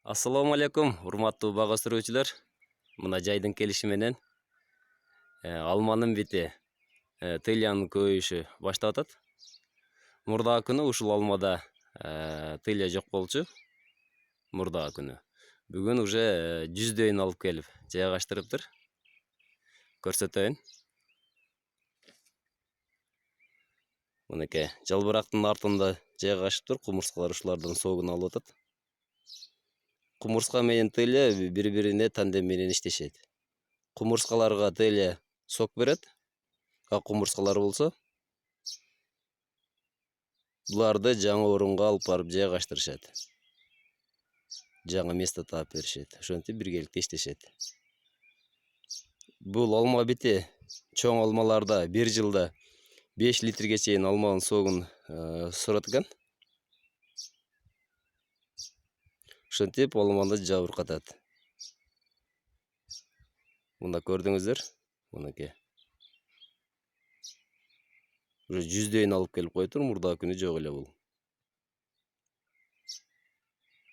Assalamu alaikum, урматтуу бага сүрүүчүлөр. Мына жайдын келиши менен алманын бити тыльянын көбөйүшү баштап атат. Мурдагы күнү ушул алмада тылья жок болчу. Мурдагы күнү. Бүгүн уже жүздөйүн алып келип жайгаштырыптыр. Көрсөтөйүн. Мынакей жалбырактын артында жайгашыптыр. Кумурскалар ушулардан согун алып атат. Кумурска менен тылья бири-бирине тандем менен иштешет. Кумурскаларга тылья сок берет. Ак кумурскалар болсо буларды жаңы орунга алып барып жайгаштырышат. Жаңы место таап беришет. Ошентип биргеликте иштешет. Бул алма бити чоң алмаларда бир жылда 5 литрге чейин алманын согун сорот экен. Ошентип алманы жабыркатат. Мында көрдүңүздөр, мынакей. Уже жүздөйүн алып келип коюптур, мурдагы күнү жок эле бул.